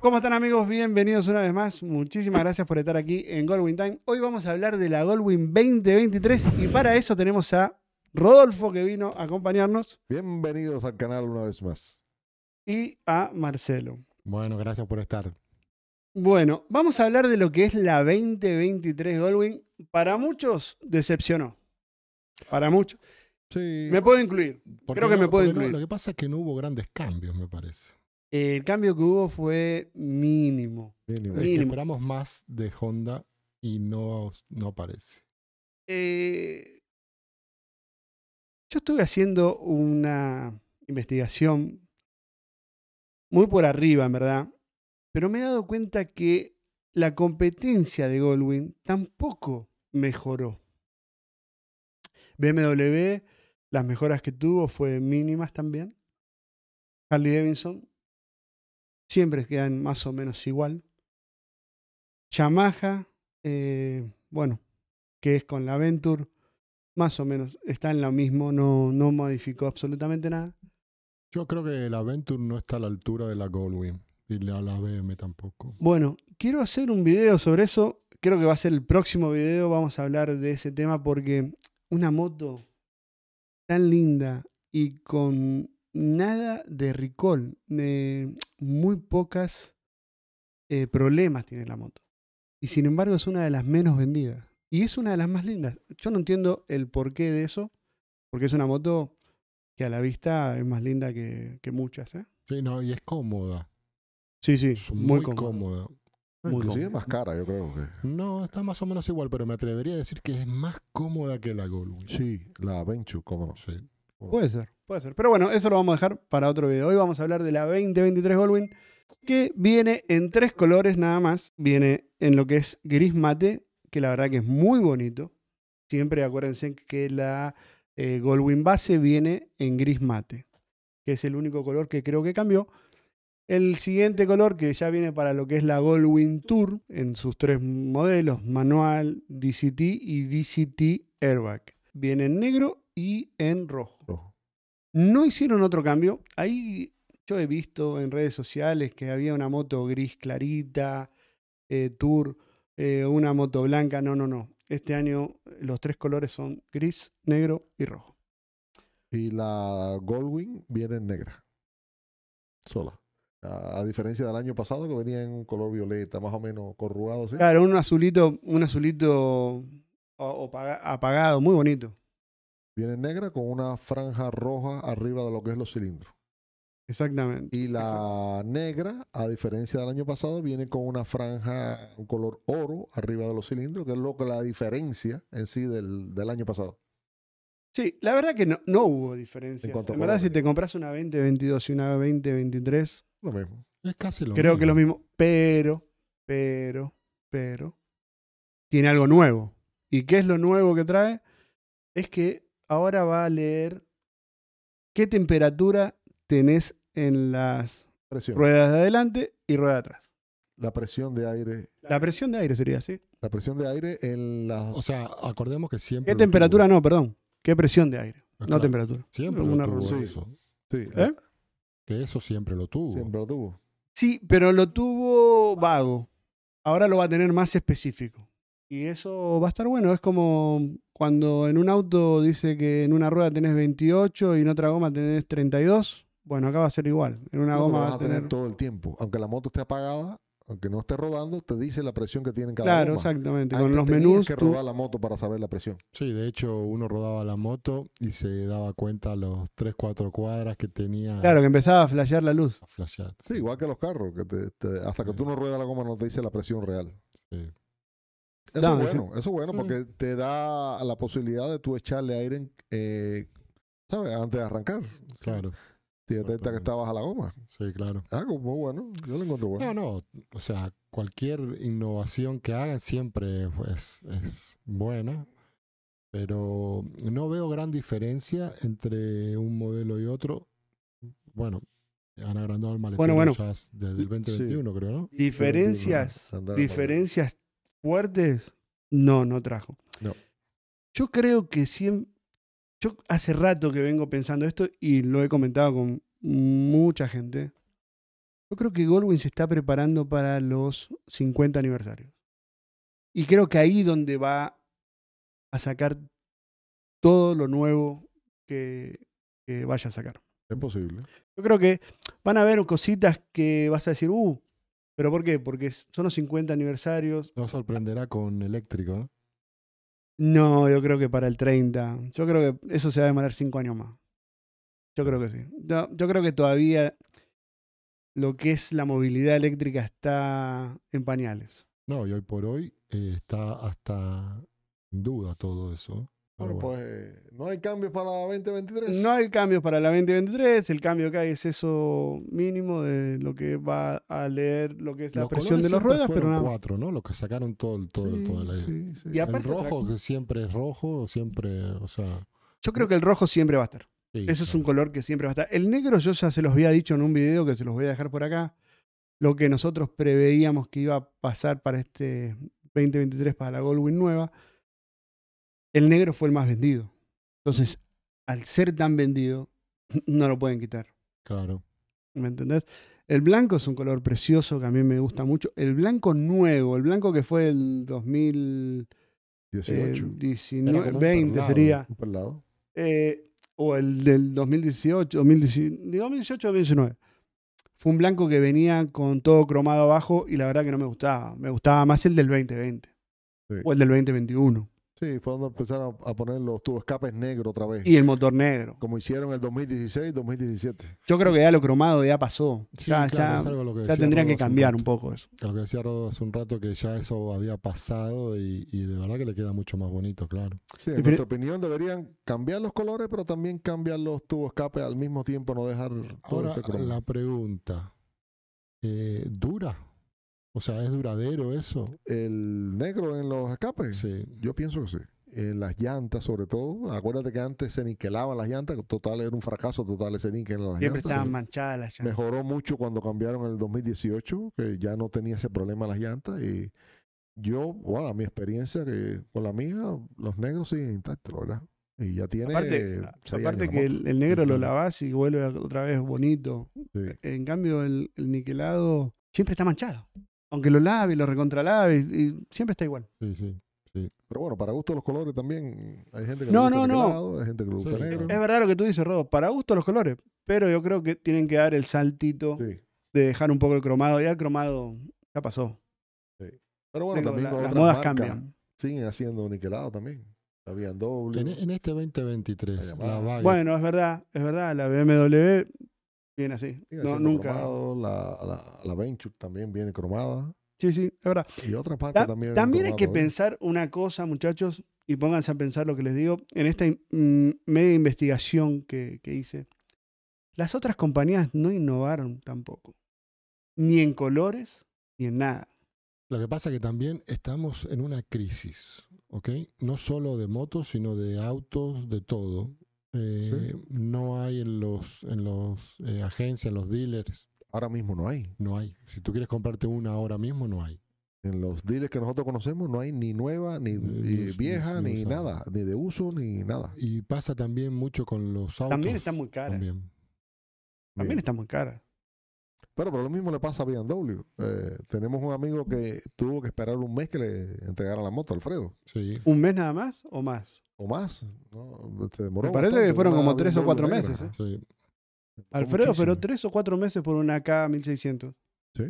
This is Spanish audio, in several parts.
¿Cómo están, amigos? Bienvenidos una vez más. Muchísimas gracias por estar aquí en Goldwyn Time. Hoy vamos a hablar de la Goldwyn 2023 y para eso tenemos a Rodolfo, que vino a acompañarnos, Bienvenidos al canal una vez más. y a Marcelo. Bueno, gracias por estar. Bueno, vamos a hablar de lo que es la 2023 Goldwyn. Para muchos decepcionó. Para muchos. Sí, Me puedo incluir. Creo que me puedo incluir. Lo que pasa es que no hubo grandes cambios, me parece. El cambio que hubo fue mínimo. mínimo. Es que Mínimo. esperamos más de Honda y no aparece. Yo estuve haciendo una investigación muy por arriba, en verdad, pero me he dado cuenta que la competencia de Goldwyn tampoco mejoró. BMW, las mejoras que tuvo fue mínimas también. Harley Davidson siempre quedan más o menos igual. Yamaha, bueno, que es con la Venture, más o menos está en lo mismo, no modificó absolutamente nada. Yo creo que la Venture no está a la altura de la Goldwyn y la BM tampoco. Bueno, quiero hacer un video sobre eso. Creo que va a ser el próximo video. Vamos a hablar de ese tema porque una moto tan linda y con nada de recall, muy pocas problemas tiene la moto. Y sin embargo es una de las menos vendidas. Y es una de las más lindas. Yo no entiendo el porqué de eso, porque es una moto que a la vista es más linda que muchas, ¿eh? Sí, no, y es cómoda. Sí, sí, Es muy muy cómoda. cómoda. Muy Inclusive cómoda. más cara, yo creo que. No, está más o menos igual, pero me atrevería a decir que es más cómoda que la Goldwyn. Sí, la Venture, cómo no. Sí. Puede ser, puede ser. Pero bueno, eso lo vamos a dejar para otro video. Hoy vamos a hablar de la 2023 Goldwyn, que viene en 3 colores nada más. Viene en lo que es gris mate, que la verdad que es muy bonito. Siempre acuérdense que la Goldwyn base viene en gris mate, que es el único color que creo que cambió. El siguiente color que ya viene para lo que es la Goldwyn Tour, en sus 3 modelos, manual, DCT y DCT Airbag. Viene en negro y en rojo. Rojo. No hicieron otro cambio. Ahí yo he visto en redes sociales que había una moto gris clarita, Tour, una moto blanca. No. Este año los 3 colores son gris, negro y rojo. Y la Goldwyn viene en negra. Sola. A diferencia del año pasado que venía en un color violeta, más o menos corrugado, ¿sí? Claro, un azulito apagado, muy bonito. Viene en negra con una franja roja arriba de lo que es los cilindros. Exactamente. Y la negra, a diferencia del año pasado, viene con una franja, un color oro arriba de los cilindros, que es lo que la diferencia en sí del año pasado. Sí, la verdad que no hubo diferencias. En cuanto a En verdad, si colores. te compras una 2022 y una 2023, Lo mismo. Es casi lo creo mismo. que es lo mismo. Pero, tiene algo nuevo. ¿Y qué es lo nuevo que trae? Es que ahora va a leer qué temperatura tenés en las Presión. ruedas de adelante y rueda de atrás. La presión de aire. La presión de aire sería así. La presión de aire en las. O sea, acordemos que siempre. ¿Qué lo temperatura? tuvo. No, perdón. ¿Qué presión de aire? Ah, No claro. temperatura. Siempre Una lo tuvo rueda. Sí. eso. Sí, ¿Eh? Que eso siempre lo tuvo. siempre lo tuvo. Sí, pero lo tuvo vago. Ahora lo va a tener más específico. Y eso va a estar bueno. Es como cuando en un auto dice que en una rueda tenés 28 y en otra goma tenés 32. Bueno, acá va a ser igual. En una Lo goma vas vas a tener todo el tiempo. Aunque la moto esté apagada, aunque no esté rodando, te dice la presión que tiene en cada Claro, goma. exactamente. Antes Con los tenías menús. que rodar la moto para saber la presión. Sí, de hecho uno rodaba la moto y se daba cuenta a los 3-4 cuadras que tenía Claro, que empezaba a flashear la luz. a flashear. Sí, igual que los carros, que hasta que tú no ruedas la goma no te dice la presión real. Sí. Eso No, es bueno sí. porque te da la posibilidad de tú echarle aire, ¿sabes? Antes de arrancar. Claro. Si detecta que está baja la goma. Sí, claro. Algo muy bueno. Yo lo encuentro bueno. No, o sea, cualquier innovación que hagan siempre es buena, pero no veo gran diferencia entre un modelo y otro. Bueno, han agrandado el maletero Bueno. ya desde el 2021, creo, ¿no? Diferencias fuertes, no trajo. No. Yo creo que yo hace rato que vengo pensando esto y lo he comentado con mucha gente. Yo creo que Goldwing se está preparando para los 50 aniversarios. Y creo que ahí donde va a sacar todo lo nuevo que vaya a sacar. Es posible. Yo creo que van a haber cositas que vas a decir, ¿pero por qué? Porque son los 50 aniversarios. Nos sorprenderá con eléctrico, ¿no? No, yo creo que para el 30. Yo creo que eso se va a demorar 5 años más. Yo creo que sí. No, yo creo que todavía lo que es la movilidad eléctrica está en pañales. No, y hoy por hoy está hasta en duda todo eso. Pero Bueno, bueno. pues no hay cambios para la 2023. No hay cambios para la 2023. El cambio que hay es eso mínimo de lo que va a leer, lo que es la Los presión de colores las siempre ruedas, pero fueron nada. 4, ¿no? Los que sacaron toda la idea. Sí, sí. Y El aparte, rojo, que siempre es rojo, siempre, o sea... yo creo que el rojo siempre va a estar. Sí, Eso es un claro. color que siempre va a estar. El negro yo ya se los había dicho en un video que se los voy a dejar por acá. Lo que nosotros preveíamos que iba a pasar para este 2023 para la Goldwing nueva. El negro fue el más vendido. Entonces, al ser tan vendido, no lo pueden quitar. Claro. ¿Me entendés? El blanco es un color precioso que a mí me gusta mucho. El blanco nuevo, el blanco que fue el 18. 2019, Era como un 20 perlado. sería. Un pelado. O el del 2018, 2019. Fue un blanco que venía con todo cromado abajo y la verdad que no me gustaba. Me gustaba más el del 2020 Sí. o el del 2021. Sí, fue donde empezaron a poner los tubos escapes negros otra vez. Y el motor negro. Como hicieron el 2016, 2017. Yo creo que ya lo cromado ya pasó. Sí, Ya, claro, ya, es algo lo que ya decía tendrían que Rodo hace un cambiar rato. un poco eso. Lo que decía Rodo hace un rato, que ya eso había pasado y de verdad que le queda mucho más bonito, claro. Sí, en Difere- nuestra opinión deberían cambiar los colores, pero también cambiar los tubos escape al mismo tiempo, no dejar todo Ahora, ese cromo. la pregunta, ¿dura? O sea, ¿es duradero eso? El negro en los escapes, Sí. yo pienso que sí. En las llantas, sobre todo. Acuérdate que antes se niquelaban las llantas. Total, era un fracaso total ese níquel en las Siempre llantas. estaban manchadas las llantas. Mejoró mucho cuando cambiaron en el 2018, que ya no tenía ese problema las llantas. Y yo, bueno, a mi experiencia que con la mía, los negros siguen intactos, la verdad. Y ya tiene Aparte, 6 aparte años que la moto. el negro lo Claro. lavás y vuelve otra vez bonito. Sí. En cambio, el niquelado siempre está manchado. Aunque lo lave y lo recontralave, y siempre está igual. Sí, sí. Pero bueno, para gusto los colores también. Hay gente que No, le gusta no, no. niquelado, hay gente que le gusta Sí, negro. Es verdad lo que tú dices, Rodo. Para gusto los colores. Pero yo creo que tienen que dar el saltito Sí. de dejar un poco el cromado. Ya el cromado ya pasó. Pero bueno, Digo, también con las otras modas marcas cambian. siguen haciendo niquelado también. La BMW. En este 2023, La la Yamaha. Baguette, Bueno, es verdad. La BMW viene así. Sigue No, siendo nunca. cromado. La Venture también viene cromada. Sí, sí, es verdad. Y otras marcas también. También hay que cromado todavía. pensar una cosa, muchachos, y pónganse a pensar lo que les digo, en esta media investigación que hice. Las otras compañías no innovaron tampoco, ni en colores, ni en nada. Lo que pasa es que también estamos en una crisis, ¿ok? No solo de motos, sino de autos, de todo. No hay en los agencias, en los dealers, Ahora mismo no hay. no hay. Si tú quieres comprarte una ahora mismo, no hay. En los dealers que nosotros conocemos no hay ni nueva, ni vieja, ni ni usada. nada. Ni de uso, ni nada. Y pasa también mucho con los autos. También están muy caras. También. También están muy caras. Pero lo mismo le pasa a BMW. Tenemos un amigo que tuvo que esperar un mes que le entregaran la moto, Alfredo. Sí. ¿Un mes nada más o más? O más. ¿No? Se demoró Me parece bastante, que fueron una como 3 o BMW 4 negra. meses. Sí. Alfredo muchísimo. esperó 3 o 4 meses por una K1600. Sí.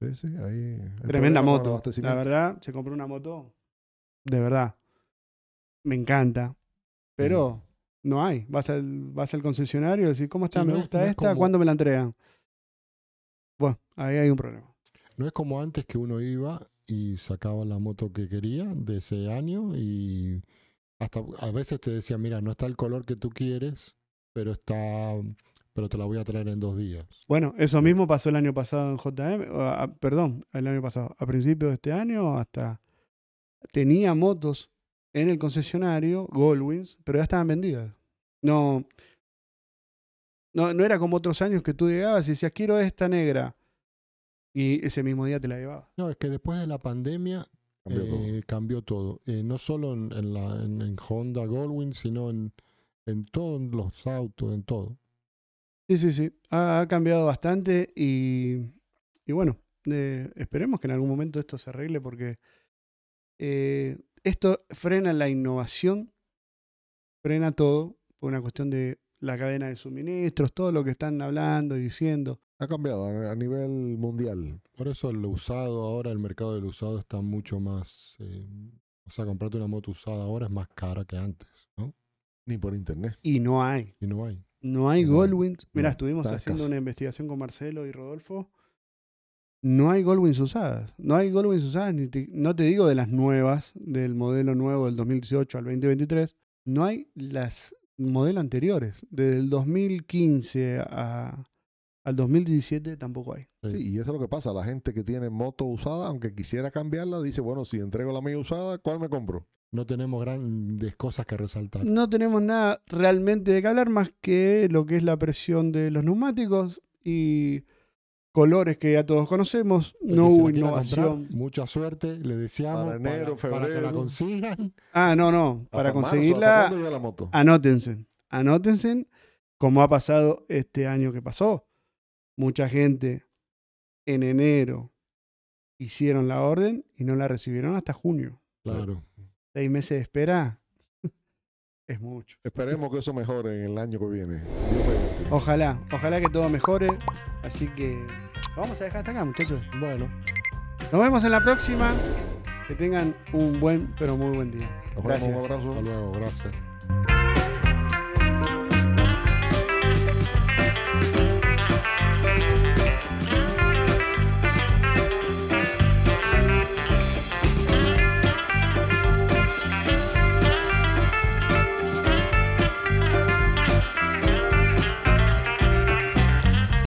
Ahí hay Tremenda problema con el moto. La abastecimiento. verdad, se compró una moto. De verdad. Me encanta. Pero no hay. Vas al concesionario y decís, ¿cómo está? Sí, Me no es- gusta no es esta. como- ¿Cuándo me la entregan? Bueno, ahí hay un problema. No es como antes que uno iba y sacaba la moto que quería de ese año y hasta a veces te decían, mira, no está el color que tú quieres, pero te la voy a traer en 2 días. Bueno, eso mismo pasó el año pasado en JM. Perdón, el año pasado. A principios de este año hasta tenía motos en el concesionario, Goldwings, pero ya estaban vendidas. No era como otros años que tú llegabas y decías, quiero esta negra. Y ese mismo día te la llevabas. No, es que después de la pandemia Cambió todo. cambió todo. No solo en Honda Goldwing, sino en todos los autos, en todo. Sí. Ha cambiado bastante y Y bueno, esperemos que en algún momento esto se arregle porque esto frena la innovación, frena todo por una cuestión de la cadena de suministros, todo lo que están hablando y diciendo. Ha cambiado a nivel mundial. Por eso el usado ahora, el mercado del usado está mucho más... o sea, comprarte una moto usada ahora es más cara que antes, ¿no? Ni por internet. Y no hay. Y no hay. No hay No, Goldwings. Mirá, no, estuvimos está haciendo escaso. una investigación con Marcelo y Rodolfo. No hay Goldwings usadas. No hay Goldwings usadas, no te digo de las nuevas, del modelo nuevo del 2018 al 2023. No hay las modelos anteriores. Desde el 2015 al 2017 tampoco hay. Sí, y eso es lo que pasa. La gente que tiene moto usada, aunque quisiera cambiarla, dice, bueno, si entrego la mía usada, ¿cuál me compro? No tenemos grandes cosas que resaltar. No tenemos nada realmente de que hablar más que lo que es la presión de los neumáticos y colores que ya todos conocemos. El No que se hubo la quiera innovación. comprar, mucha suerte, le deseamos Para enero, para que la febrero. consigan. Ah, no. Para ¿Hasta marzo? conseguirla, ¿Hasta cuándo llega la moto? anótense, como ha pasado este año que pasó. Mucha gente en enero hicieron la orden y no la recibieron hasta junio. Claro. 6 meses de espera es mucho. Esperemos que eso mejore en el año que viene. Dios mediante. Ojalá que todo mejore. Así que lo vamos a dejar hasta acá, muchachos. Bueno, Nos vemos en la próxima. Que tengan un buen, pero muy buen día. Nos vemos, Gracias. un abrazo. hasta luego. Gracias.